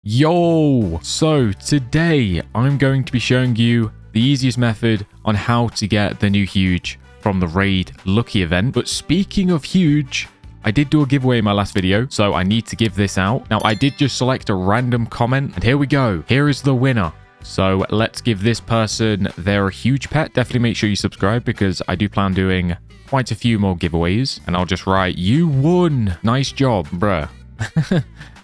Yo! So today I'm going to be showing you the easiest method on how to get the new huge from the raid lucky event. But speaking of huge, I did do a giveaway in my last video, so I need to give this out. Now I did just select a random comment and here we go. Here is the winner. So let's give this person their huge pet. Definitely make sure you subscribe because I do plan doing quite a few more giveaways. And I'll just write, you won. Nice job, bruh.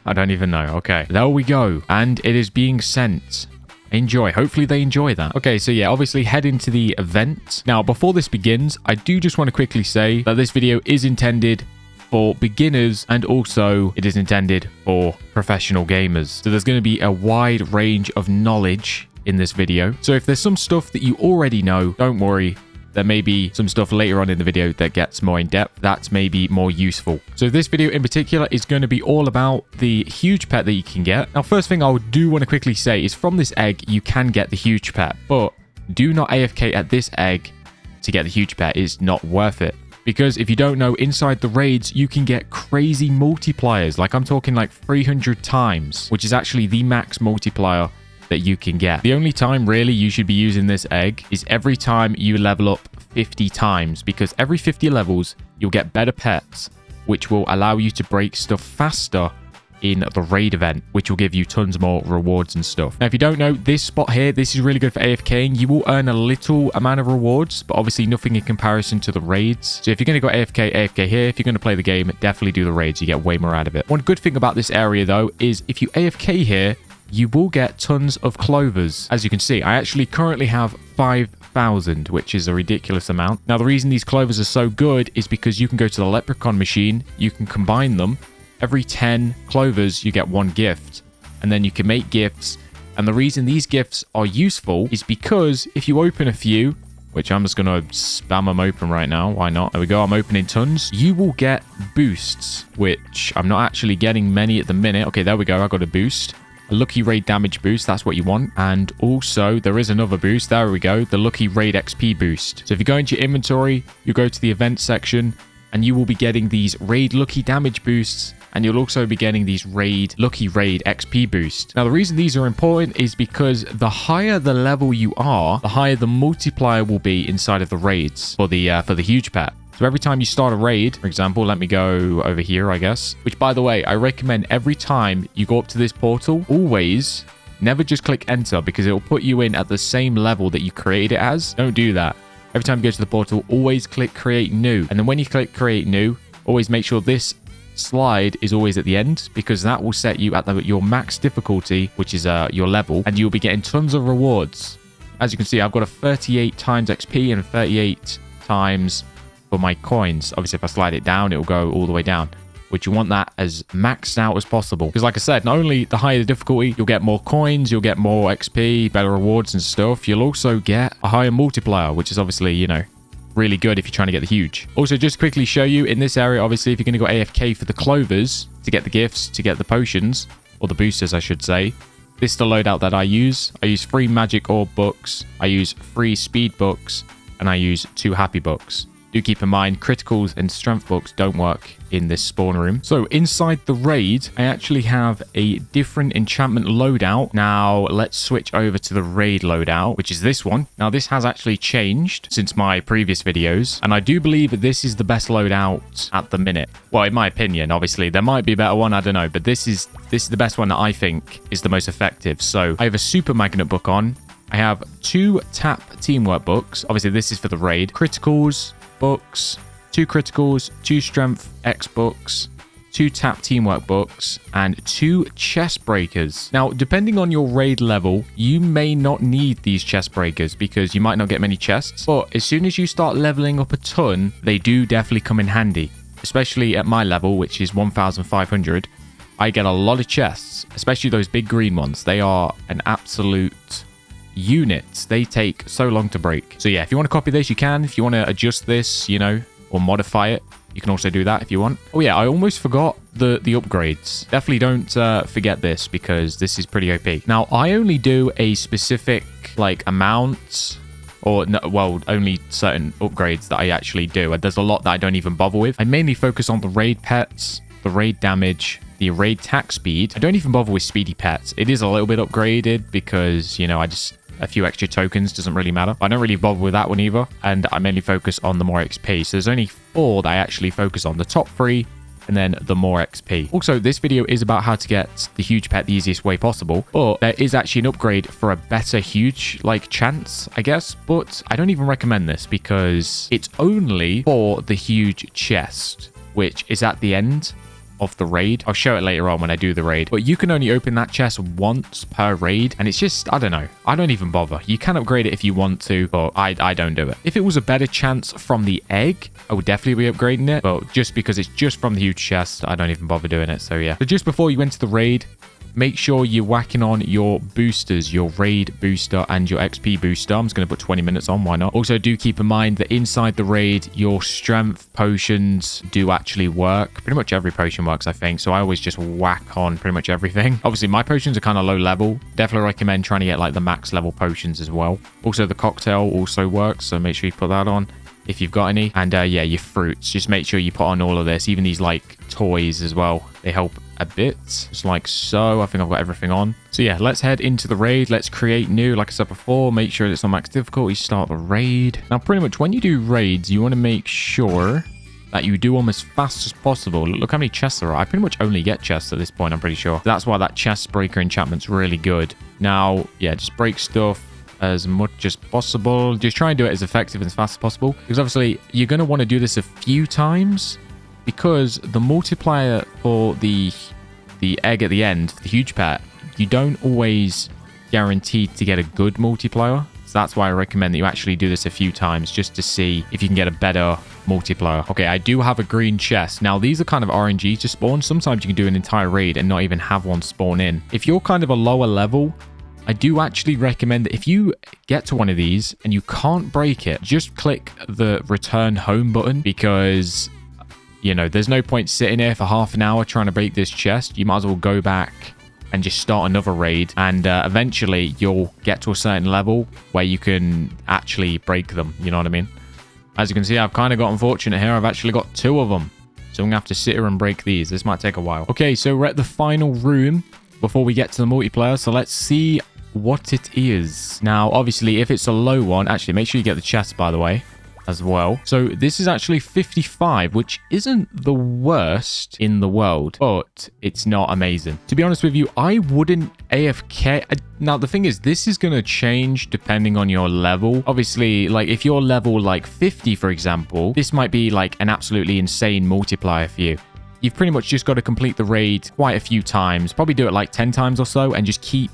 I don't even know. Okay, there we go. And it is being sent. Enjoy. Hopefully they enjoy that. Okay, so yeah, obviously head into the event. Now, before this begins, I do just want to quickly say that this video is intended for beginners and also it is intended for professional gamers. So there's going to be a wide range of knowledge in this video. So if there's some stuff that you already know, don't worry. There may be some stuff later on in the video that gets more in depth. That's maybe more useful. So this video in particular is going to be all about the huge pet that you can get. Now, first thing I do want to quickly say is from this egg, you can get the huge pet, but do not AFK at this egg to get the huge pet. It's not worth it. Because if you don't know, inside the raids, you can get crazy multipliers. Like I'm talking like 300 times, which is actually the max multiplier that you can get. The only time really you should be using this egg is every time you level up 50 times, because every 50 levels you'll get better pets, which will allow you to break stuff faster in the raid event, which will give you tons more rewards and stuff. Now, if you don't know, this spot here, this is really good for AFKing. You will earn a little amount of rewards, but obviously nothing in comparison to the raids. So if you're going to go AFK here. If you're going to play the game, definitely do the raids. You get way more out of it. One good thing about this area though is if you AFK here, you will get tons of clovers. As you can see, I actually currently have 5,000, which is a ridiculous amount. Now, the reason these clovers are so good is because you can go to the leprechaun machine, you can combine them. Every 10 clovers, you get one gift, and then you can make gifts. And the reason these gifts are useful is because if you open a few, which I'm just going to spam them open right now. Why not? There we go. I'm opening tons. You will get boosts, which I'm not actually getting many at the minute. Okay, there we go. I got a boost. A lucky raid damage boost, that's what you want. And also, there is another boost. There we go. The lucky raid XP boost. So if you go into your inventory, you go to the event section, and you will be getting these raid lucky damage boosts. And you'll also be getting these lucky raid XP boost. Now, the reason these are important is because the higher the level you are, the higher the multiplier will be inside of the raids for the huge pet. So every time you start a raid, for example, let me go over here, I guess. Which, by the way, I recommend every time you go up to this portal, always never just click enter because it will put you in at the same level that you created it as. Don't do that. Every time you go to the portal, always click create new. And then when you click create new, always make sure this slide is always at the end because that will set you at your max difficulty, which is your level, and you'll be getting tons of rewards. As you can see, I've got a 38 times XP and 38 times for my coins. Obviously, if I slide it down, it will go all the way down, which you want that as maxed out as possible. Because like I said, not only the higher the difficulty, you'll get more coins, you'll get more XP, better rewards and stuff. You'll also get a higher multiplier, which is obviously, you know, really good if you're trying to get the huge. Also, just to quickly show you in this area, obviously, if you're going to go AFK for the clovers to get the gifts, to get the potions, or the boosters, I should say, this is the loadout that I use. I use 3 magic orb books, I use 3 speed books, and I use 2 happy books. Do keep in mind, criticals and strength books don't work in this spawn room. So inside the raid, I actually have a different enchantment loadout. Now let's switch over to the raid loadout, which is this one. Now this has actually changed since my previous videos, and I do believe that this is the best loadout at the minute. Well, in my opinion, obviously there might be a better one, I don't know, but this is the best one that I think is the most effective. So I have a super magnet book on. I have 2 tap teamwork books. Obviously this is for the raid. Criticals books, 2 criticals, 2 strength X books, 2 tap teamwork books, and 2 chest breakers. Now, depending on your raid level, you may not need these chest breakers because you might not get many chests, but as soon as you start leveling up a ton, they do definitely come in handy. Especially at my level, which is 1,500, I get a lot of chests, especially those big green ones. They are an absolute units. They take so long to break. So yeah, if you want to copy this, you can. If you want to adjust this, you know, or modify it, you can also do that if you want. Oh yeah, I almost forgot the upgrades. Definitely don't forget this because this is pretty OP. Now, I only do a specific like amount, or no, well, only certain upgrades that I actually do. And there's a lot that I don't even bother with. I mainly focus on the raid pets, the raid damage, the raid attack speed. I don't even bother with speedy pets. It is a little bit upgraded because, you know, a few extra tokens doesn't really matter. I don't really bother with that one either. And I mainly focus on the more XP. So there's only 4 that I actually focus on. The top 3 and then the more XP. Also, this video is about how to get the huge pet the easiest way possible, but there is actually an upgrade for a better huge chance, I guess. But I don't even recommend this because it's only for the huge chest, which is at the end of the raid. I'll show it later on when I do the raid, but you can only open that chest once per raid, and it's just, I don't know, I don't even bother. You can upgrade it if you want to, but I don't do it. If it was a better chance from the egg, I would definitely be upgrading it, but just because it's just from the huge chest, I don't even bother doing it. So yeah, so just before you enter the raid, make sure you're whacking on your boosters, your raid booster and your XP booster. I'm just going to put 20 minutes on, why not? Also, do keep in mind that inside the raid, your strength potions do actually work. Pretty much every potion works, I think. So I always just whack on pretty much everything. Obviously, my potions are kind of low level. Definitely recommend trying to get like the max level potions as well. Also, the cocktail also works, so make sure you put that on if you've got any. And yeah, your fruits. Just make sure you put on all of this. Even these like toys as well. They help a bit, just like so. I think I've got everything on. So yeah, let's head into the raid. Let's create new. Like I said before, make sure it's on max difficulty. Start the raid. Now, pretty much when you do raids, you want to make sure that you do them as fast as possible. Look how many chests there are. I pretty much only get chests at this point, I'm pretty sure. That's why that chest breaker enchantment's really good. Now, yeah, just break stuff as much as possible. Just try and do it as effective and as fast as possible, because obviously you're going to want to do this a few times, because the multiplier for the egg at the end, the huge pet, you don't always guarantee to get a good multiplier. So that's why I recommend that you actually do this a few times just to see if you can get a better multiplier. Okay, I do have a green chest. Now, these are kind of RNG to spawn. Sometimes you can do an entire raid and not even have one spawn in. If you're kind of a lower level, I do actually recommend that if you get to one of these and you can't break it, just click the return home button, because you know, there's no point sitting here for half an hour trying to break this chest. You might as well go back and just start another raid. And eventually you'll get to a certain level where you can actually break them. You know what I mean? As you can see, I've kind of got unfortunate here. I've actually got 2 of them. So I'm going to have to sit here and break these. This might take a while. Okay, so we're at the final room before we get to the multiplayer. So let's see what it is. Now, obviously, if it's a low one, actually, make sure you get the chest, by the way, as well. So this is actually 55, which isn't the worst in the world, but it's not amazing. To be honest with you, I wouldn't AFK. Now, the thing is, this is going to change depending on your level. Obviously, like if you're level like 50, for example, this might be like an absolutely insane multiplier for you. You've pretty much just got to complete the raid quite a few times, probably do it like 10 times or so, and just keep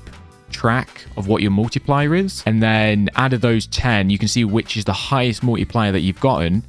track of what your multiplier is, and then out of those 10 you can see which is the highest multiplier that you've gotten,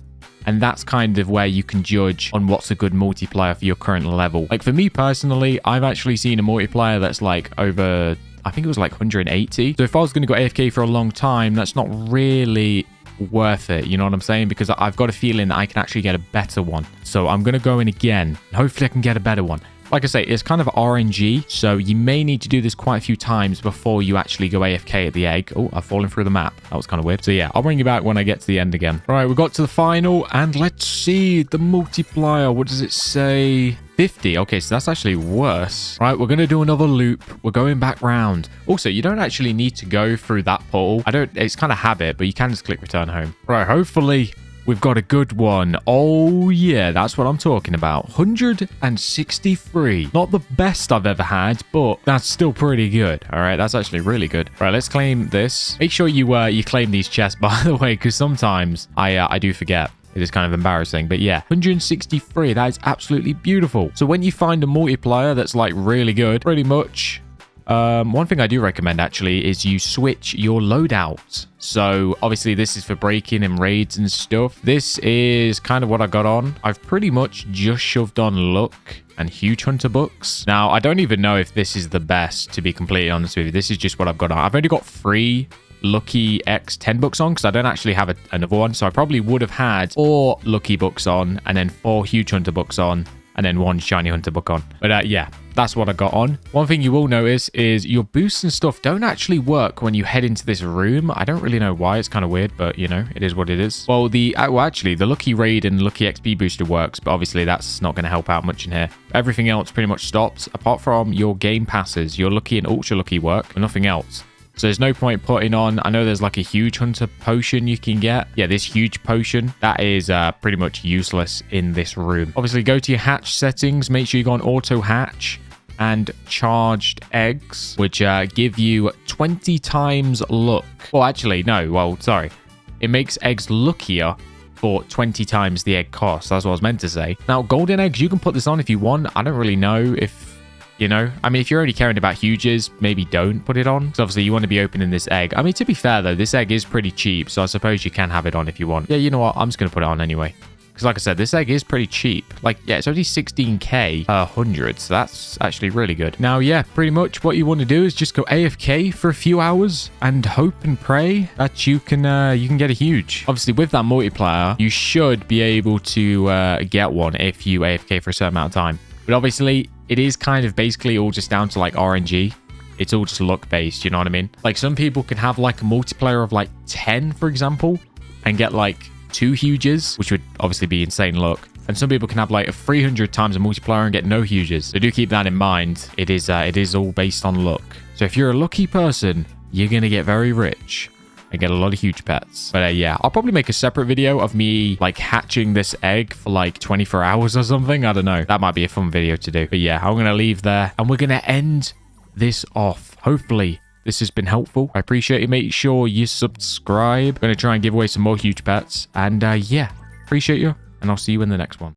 and that's kind of where you can judge on what's a good multiplier for your current level. Like for me personally, I've actually seen a multiplier that's like over, I think it was like 180. So if I was going to go AFK for a long time, that's not really worth it, you know what I'm saying? Because I've got a feeling that I can actually get a better one. So I'm going to go in again, and hopefully I can get a better one. Like I say, it's kind of RNG, so you may need to do this quite a few times before you actually go AFK at the egg. Oh, I've fallen through the map. That was kind of weird. So yeah, I'll bring you back when I get to the end again. All right, we got to the final, and let's see the multiplier. What does it say? 50. Okay, so that's actually worse. All right, we're going to do another loop. We're going back round. Also, you don't actually need to go through that portal. It's kind of habit, but you can just click return home. All right, hopefully we've got a good one. Oh, yeah, that's what I'm talking about. 163. Not the best I've ever had, but that's still pretty good. All right, that's actually really good. All right, let's claim this. Make sure you claim these chests, by the way, because sometimes I do forget. It is kind of embarrassing, but yeah, 163. That is absolutely beautiful. So when you find a multiplier that's like really good, pretty much, one thing I do recommend actually is you switch your loadout. So obviously this is for breaking and raids and stuff. This is kind of what I got on. I've pretty much just shoved on luck and huge hunter books. Now, I don't even know if this is the best, to be completely honest with you. This is just what I've got on. I've only got 3 lucky X 10 books on because I don't actually have another one. So I probably would have had 4 lucky books on and then 4 huge hunter books on and then 1 shiny hunter book on. But yeah, that's what I got on. One thing you will notice is your boosts and stuff don't actually work when you head into this room. I don't really know why. It's kind of weird, but you know, it is what it is. Well, actually, the Lucky Raid and Lucky XP booster works, but obviously that's not going to help out much in here. Everything else pretty much stops, apart from your game passes. Your Lucky and Ultra Lucky work, but nothing else. So there's no point putting on, I know there's like a huge hunter potion you can get. Yeah, this huge potion, that is pretty much useless in this room. Obviously, go to your hatch settings. Make sure you go on auto hatch and charged eggs, which give you 20 times luck. Well, actually, no. Well, sorry. It makes eggs luckier for 20 times the egg cost. That's what I was meant to say. Now, golden eggs, you can put this on if you want. I don't really know if... You know, I mean, if you're only caring about huges, maybe don't put it on. So obviously you want to be opening this egg. I mean, to be fair though, this egg is pretty cheap. So I suppose you can have it on if you want. Yeah, you know what? I'm just going to put it on anyway. Because like I said, this egg is pretty cheap. Like, yeah, it's only 16k per 100. So that's actually really good. Now, yeah, pretty much what you want to do is just go AFK for a few hours and hope and pray that you can get a huge. Obviously, with that multiplier, you should be able to get one if you AFK for a certain amount of time. But obviously, it is kind of basically all just down to like RNG. It's all just luck based, you know what I mean? Like some people can have like a multiplier of like 10, for example, and get like 2 huges, which would obviously be insane luck. And some people can have like a 300 times a multiplier and get no huges. So do keep that in mind. It is all based on luck. So if you're a lucky person, you're going to get very rich and get a lot of huge pets. But yeah, I'll probably make a separate video of me like hatching this egg for like 24 hours or something. I don't know. That might be a fun video to do. But yeah, I'm going to leave there and we're going to end this off. Hopefully this has been helpful. I appreciate it. Make sure you subscribe. I'm going to try and give away some more huge pets. And yeah, appreciate you. And I'll see you in the next one.